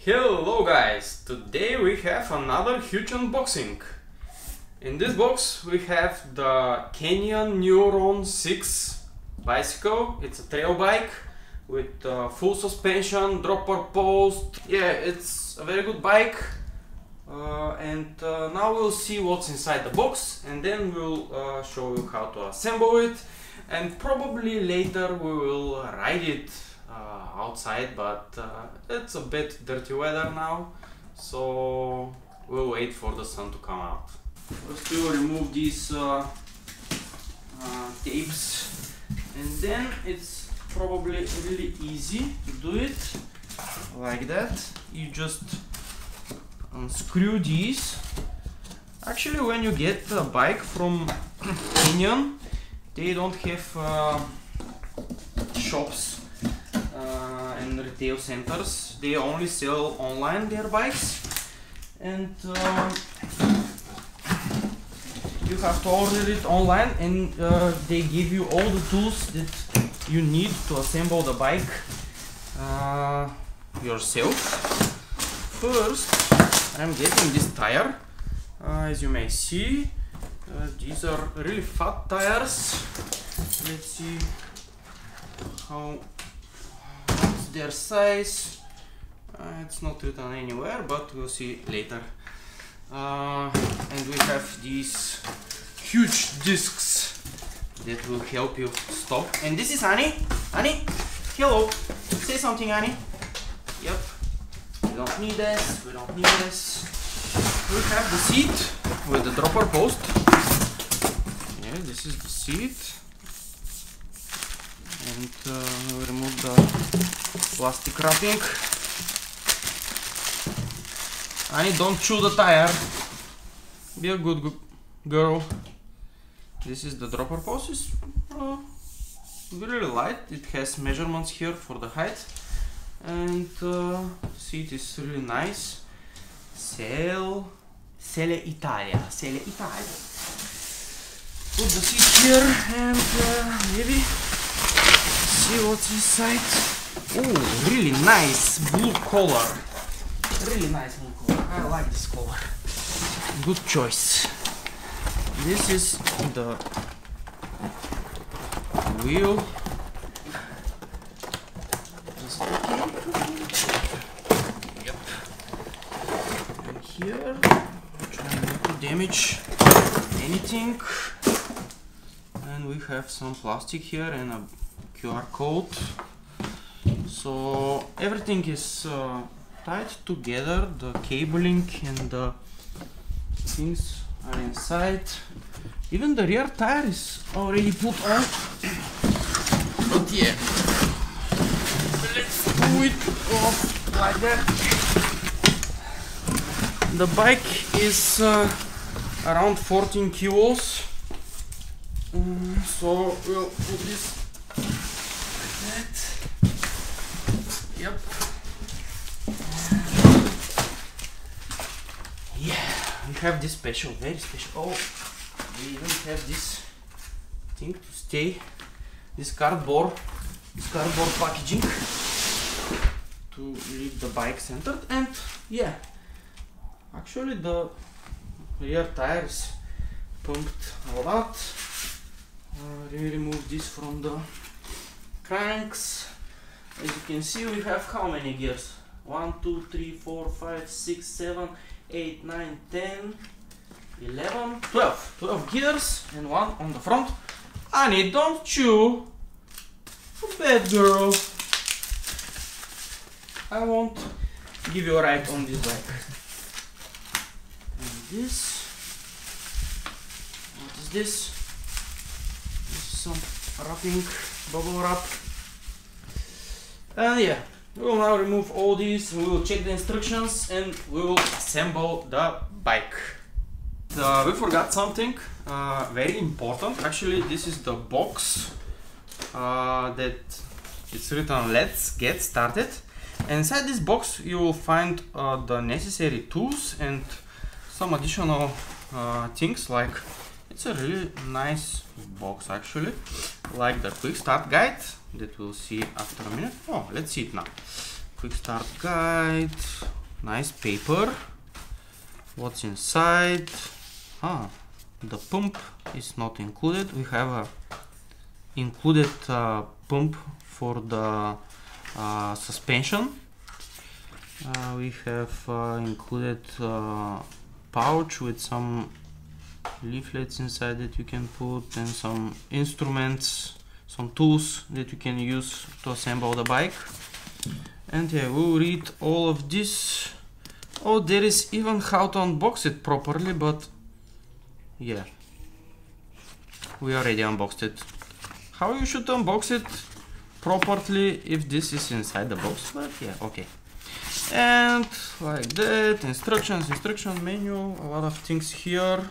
Hello guys, today we have another huge unboxing. In this box we have the CANYON Neuron 6 bicycle. It's a trail bike with full suspension, dropper post. Yeah, it's a very good bike. Now we'll see what's inside the box, and then we'll show you how to assemble it, and probably later we will ride it outside, but it's a bit dirty weather now, so we'll wait for the sun to come out. First we'll remove these tapes, and then it's probably really easy to do it like that. You just unscrew these. Actually, when you get a bike from CANYON, they don't have shops and retail centers. They only sell online their bikes, and you have to order it online, and they give you all the tools that you need to assemble the bike yourself. First, I'm getting this tire. As you may see, these are really fat tires. Let's see what's their size. It's not written anywhere, but we'll see later. And we have these huge discs that will help you stop. And this is Annie. Annie, hello. Say something, Annie. Yep. We don't need this. We don't need this. We have the seat with the dropper post. Yeah, this is the seat. And we'll remove the plastic wrapping. Annie, don't chew the tire. Be a good girl. This is the dropper post. It's really light. It has measurements here for the height. And seat is really nice. Selle Italia. Put the seat here and maybe see what's inside. Oh, really nice blue color. Really nice blue color. I like this color. Good choice. This is the wheel. Is it okay? Yep. And here, try not to damage anything. And we have some plastic here and a QR code. So everything is tied together. The cabling and the things are inside. Even the rear tire is already put on. But yeah, let's do it off like that. The bike is around 14 kilos. So we'll put this like that. Yep. Yeah, we have this special, very special. Oh, we even have this thing to stay, this cardboard packaging to leave the bike centered. And yeah, actually the rear tire is pumped a lot. Remove this from the cranks. As you can see, we have how many gears? 1, 2, 3, 4, 5, 6, 7, 8, 9, 10, 11, 12 gears, and one on the front. Annie, don't chew. Bad girl. I won't give you a ride on this bike. And this, what is this? This is some wrapping, bubble wrap. And yeah, we will now remove all these. We will check the instructions and we will assemble the bike. We forgot something very important. Actually, this is the box that it's written "Let's get started." And inside this box you will find the necessary tools and some additional things. Like, it's a really nice box actually, like the quick start guide that we'll see after a minute. Oh, let's see it now. Quick start guide, nice paper. What's inside? The pump is not included. We have a included pump for the suspension. We have included pouch with some leaflets inside that you can put, and some instruments, some tools that you can use to assemble the bike. And yeah, we'll read all of this. Oh, there is even how to unbox it properly, but yeah, we already unboxed it. How you should unbox it properly if this is inside the box, but yeah, okay. And like that, instruction manual, a lot of things here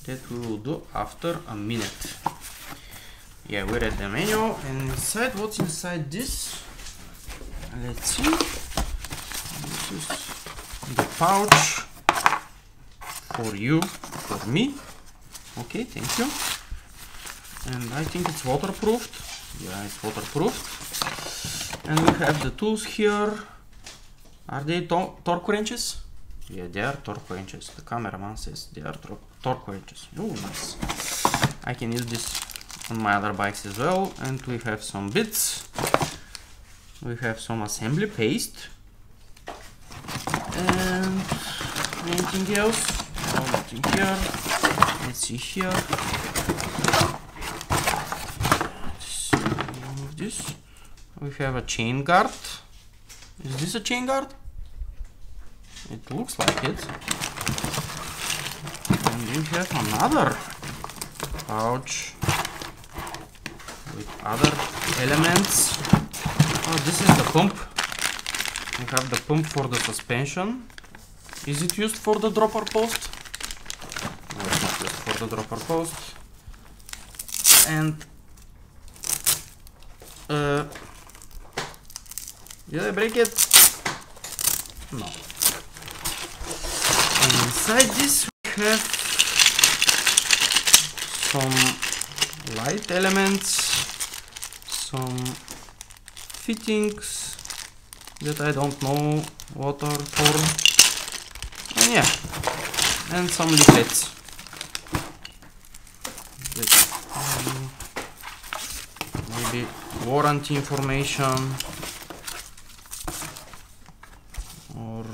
that we will do after a minute. Yeah, we read the manual, and inside, what's inside this? Let's see. This is the pouch for you, for me. Okay, thank you. And I think it's waterproofed. Yeah, it's waterproofed. And we have the tools here. Are they torque wrenches? Yeah, they are torque wrenches. The cameraman says they are torque wrenches. Oh, nice. I can use this on my other bikes as well. And we have some bits. We have some assembly paste. And anything else? Oh, nothing here. Let's see here. Let's remove this. We have a chain guard. Is this a chain guard? It looks like it. And we have another pouch with other elements. Oh, this is the pump. We have the pump for the suspension. Is it used for the dropper post? No, it's not used for the dropper post. And did I break it? No. And inside this we have some light elements, some fittings that I don't know what are for, and yeah, and some leaflets. Maybe warranty information, or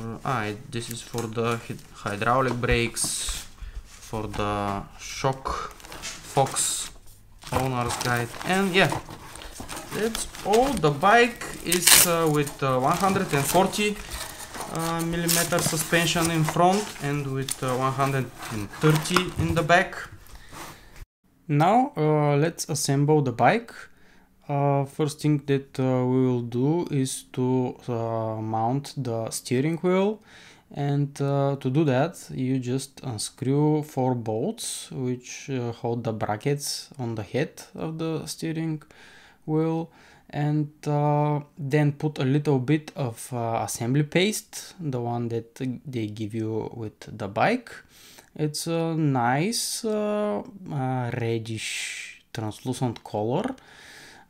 this is for the hydraulic brakes, for the shock Fox owner's guide, and yeah, that's all. The bike is with 140 millimeter suspension in front and with 130 in the back. Now let's assemble the bike. First thing that we will do is to mount the steering wheel, and to do that you just unscrew 4 bolts which hold the brackets on the head of the steering wheel, and then put a little bit of assembly paste, the one that they give you with the bike. It's a nice reddish translucent color.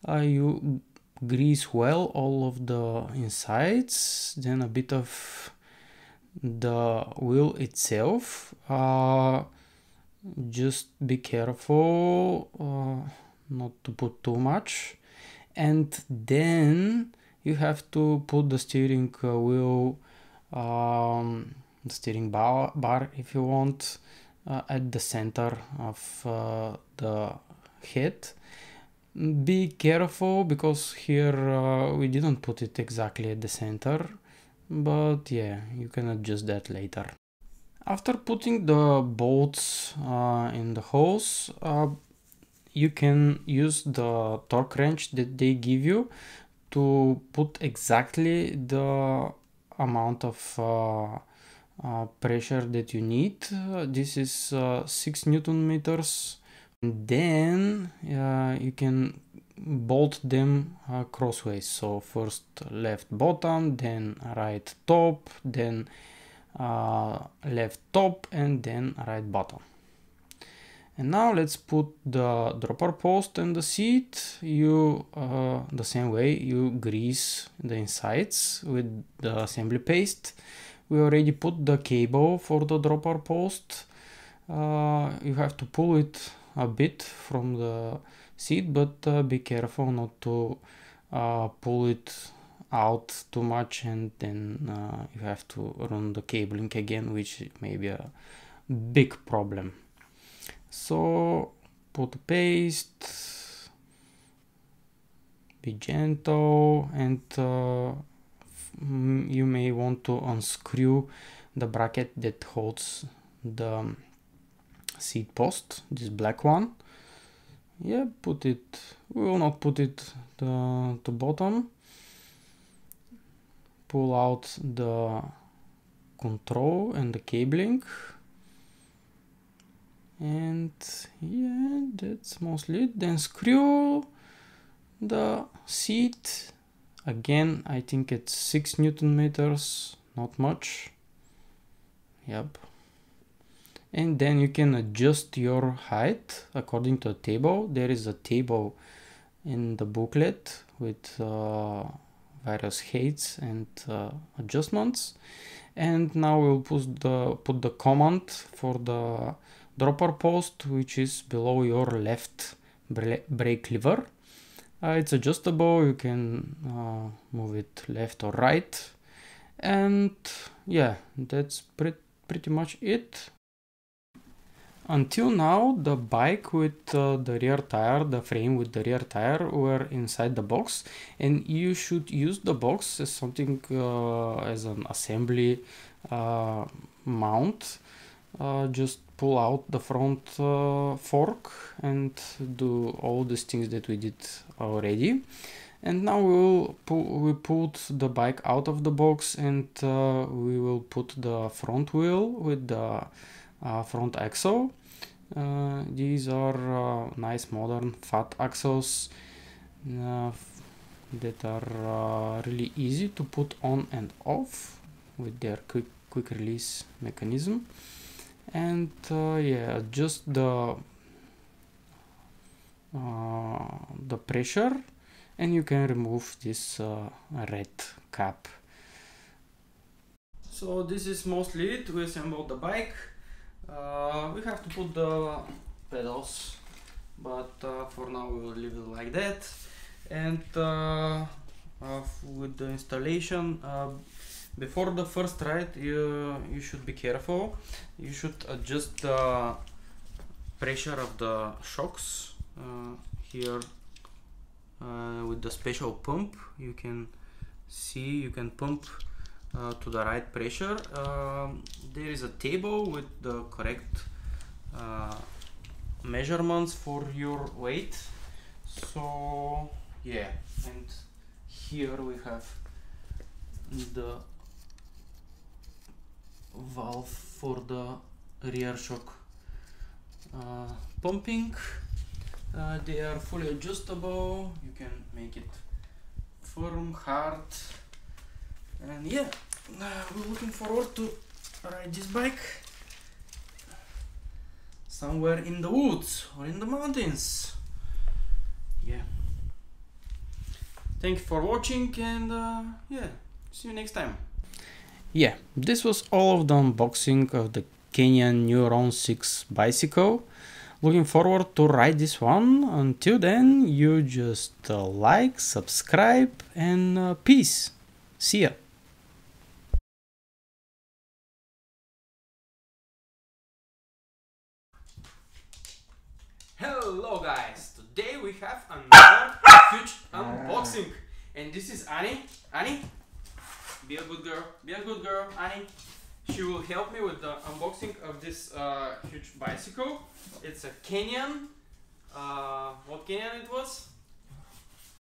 You grease well all of the insides, then a bit of the wheel itself. Just be careful not to put too much, and then you have to put the steering wheel, the steering bar if you want, at the center of the head. Be careful because here we didn't put it exactly at the center, but yeah, you can adjust that later. After putting the bolts in the holes, you can use the torque wrench that they give you to put exactly the amount of pressure that you need. This is 6 Newton meters. Then you can bolt them crossways. So first left bottom, then right top, then left top, and then right bottom. And now let's put the dropper post and the seat. You the same way you grease the insides with the assembly paste. we already put the cable for the dropper post. You have to pull it a bit from the seat, but be careful not to pull it out too much, and then you have to run the cabling again, which may be a big problem. So put the paste, be gentle, and you may want to unscrew the bracket that holds the seat post, this black one. Yeah, put it, we will not put it to bottom. Pull out the control and the cabling, and yeah, that's mostly it. Then screw the seat again. I think it's 6 Newton meters, not much. Yep. And then you can adjust your height according to the table. There is a table in the booklet with various heights and adjustments. And now we'll put the command for the dropper post, which is below your left brake lever. It's adjustable, you can move it left or right. And yeah, that's pretty much it. Until now, the bike with the rear tire, the frame with the rear tire, were inside the box, and you should use the box as something as an assembly mount. Just pull out the front fork and do all these things that we did already. And now we put the bike out of the box, and we will put the front wheel with the front axle. These are nice modern fat axles that are really easy to put on and off with their quick release mechanism. And yeah, adjust the pressure, and you can remove this red cap. So this is mostly it. We assembled the bike. We have to put the pedals, but for now we will leave it like that. And with the installation, before the first ride, you should be careful. You should adjust the pressure of the shocks here with the special pump. You can see, you can pump to the right pressure. There is a table with the correct measurements for your weight. So yeah, and here we have the valve for the rear shock pumping. They are fully adjustable. You can make it firm, hard, and yeah, we're looking forward to ride this bike somewhere in the woods or in the mountains. Yeah, thank you for watching, and yeah, see you next time. Yeah, this was all of the unboxing of the CANYON Neuron 6 bicycle. Looking forward to ride this one. Until then, you just like, subscribe, and peace. See ya. Hello guys, today we have another huge unboxing, and this is Annie. Annie, be a good girl, Annie. She will help me with the unboxing of this huge bicycle. It's a CANYON, what CANYON it was?